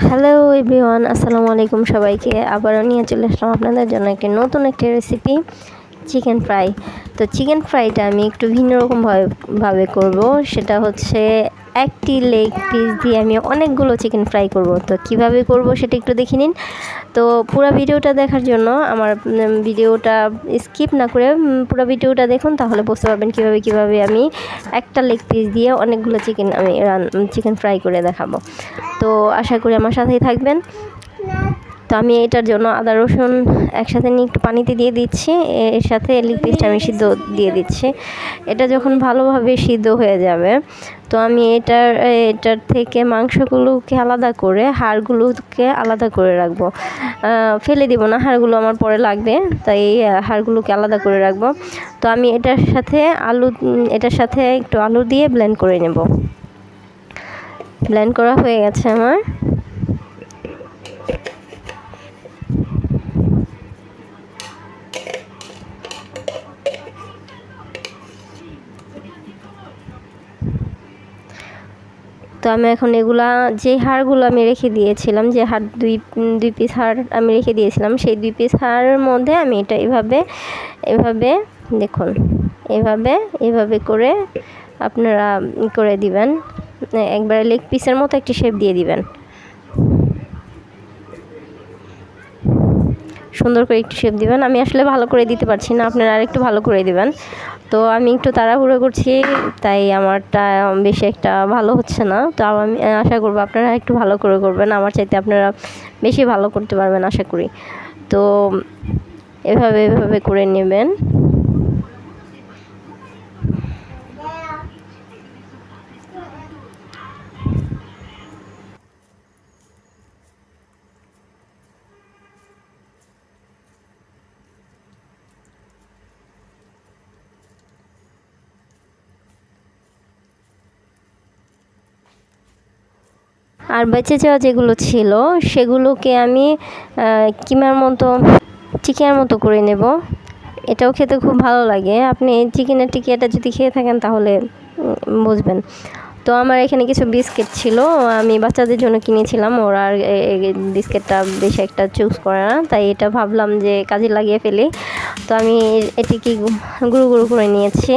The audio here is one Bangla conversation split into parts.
হ্যালো এভরিওয়ান, আসসালামু আলাইকুম সবাইকে। আবারও নিয়ে চলে আসলাম আপনাদের জন্য নতুন একটি রেসিপি, চিকেন ফ্রাই। তো চিকেন ফ্রাইটা আমি একটু ভিন্ন রকমভাবে করব। সেটা হচ্ছে একটি লেগ পিস দিয়ে আমি অনেকগুলো চিকেন ফ্রাই করব। তো কিভাবে করব সেটা একটু দেখে নিন। তো পুরো ভিডিওটা দেখার জন্য আমার ভিডিওটা স্কিপ না করে পুরো ভিডিওটা দেখুন, তাহলে বুঝতে পারবেন কিভাবে আমি একটা লেগ পিস দিয়ে অনেকগুলো চিকেন ফ্রাই করে দেখাবো। তো আশা করি আমার সাথেই থাকবেন। তো আমি এটার জন্য আদা রসুন একসাথে নিয়ে একটু পানিতে দিয়ে দিচ্ছি, এর সাথে লেগ পিসটা আমি সিদ্ধ দিয়ে দিচ্ছি। এটা যখন ভালোভাবে সিদ্ধ হয়ে যাবে, তো আমি এটার থেকে মাংসগুলোকে আলাদা করে হাড়গুলোকে আলাদা করে রাখবো। ফেলে দিব না, হাড়গুলো আমার পরে লাগবে, তাই হাড়গুলোকে আলাদা করে রাখবো। তো আমি এটার সাথে একটু আলু দিয়ে ব্লেন্ড করে নেব। ব্লেন্ড করা হয়ে গেছে আমার। তো আমি এখন যে হাড়গুলো আমি রেখে দিয়েছিলাম, যে হাড় দুই পিস হাড় আমি রেখে দিয়েছিলাম, সেই 2 পিস হাড়ের মধ্যে আমি এটা এভাবে দেখুন, এভাবে করে আপনারা করে দিবেন। একবারে লেগ পিসের মতো একটি শেপ দিয়ে দিবেন। সুন্দর করে একটু শেপ দিবেন। আমি আসলে ভালো করে দিতে পারছি না, আপনারা আরেকটু ভালো করে দিবেন। তো আমি একটু তাড়াহুড়ো করছি, তাই আমারটা বেশি একটা ভালো হচ্ছে না। তো আমি আশা করবো আপনারা একটু ভালো করে করবেন, আমার চাইতে আপনারা বেশি ভালো করতে পারবেন আশা করি। তো এভাবে করে নেবেন। আর বেঁচে যাওয়া যেগুলো ছিল সেগুলোকে আমি চিকেনের মতো করে নেব। এটাও খেতে খুব ভালো লাগে। আপনি চিকেনের টিকিয়াটা যদি খেয়ে থাকেন তাহলে বুঝবেন। তো আমার এখানে কিছু বিস্কিট ছিল, আমি বাচ্চাদের জন্য কিনেছিলাম। ওরা আর বিস্কিটটা বেশি একটা চুজ করে না, তাই এটা ভাবলাম যে কাজে লাগিয়ে ফেলি। তো আমি এটিকে গুঁড়ো করে নিয়েছি।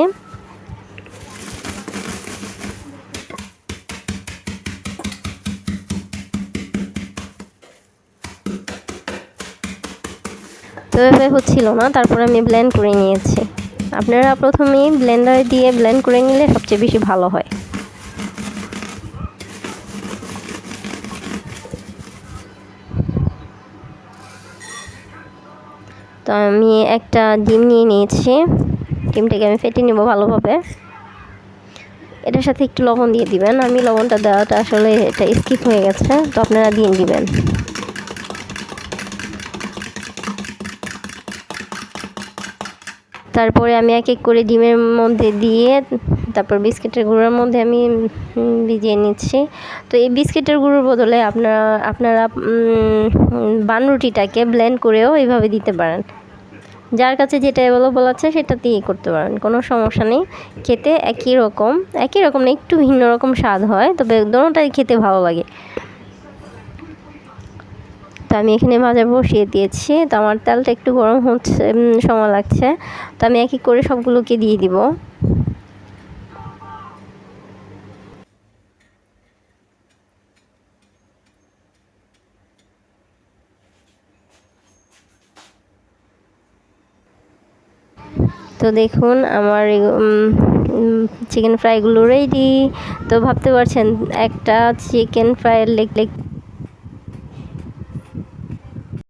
তো এভাবে হচ্ছিল না, তারপরে আমি ব্লেন্ড করে নিয়েছি। আপনারা প্রথমেই ব্লেন্ডার দিয়ে ব্লেন্ড করে নিলে সবচেয়ে বেশি ভালো হয়। তো আমি একটা ডিম নিয়ে নিয়েছি, ডিমটাকে আমি ফেটে নেব ভালোভাবে। এটার সাথে একটু লবণ দিয়ে দিবেন। আমি লবণটা দেওয়াটা আসলে এটা স্কিপ হয়ে গেছে, তো আপনারা দিয়ে দিবেন। তারপরে আমি এক এক করে ডিমের মধ্যে দিয়ে তারপর বিস্কিটের গুঁড়োর মধ্যে আমি ভিজিয়ে নিচ্ছি। তো এই বিস্কিটের গুঁড়োর বদলে আপনারা বানরুটিটাকে ব্লেন্ড করেও এইভাবে দিতে পারেন। যার কাছে যেটা অ্যাভেলেবল আছে সেটা দিয়েই করতে পারেন, কোনো সমস্যা নেই। খেতে একই রকম না, একটু ভিন্ন রকম স্বাদ হয়, তবে দোনোটাই খেতে ভালো লাগে। তো আমি এখানে ভাজা বসিয়ে দিয়েছি। তো আমার তেলটা একটু গরম হচ্ছে, সময় লাগছে। তো আমি এক এক করে সবগুলোকে দিয়ে দিব। তো দেখুন আমার চিকেন ফ্রাইগুলো রেডি। তো ভাবতে পারছেন একটা চিকেন ফ্রাইয়ের লেগ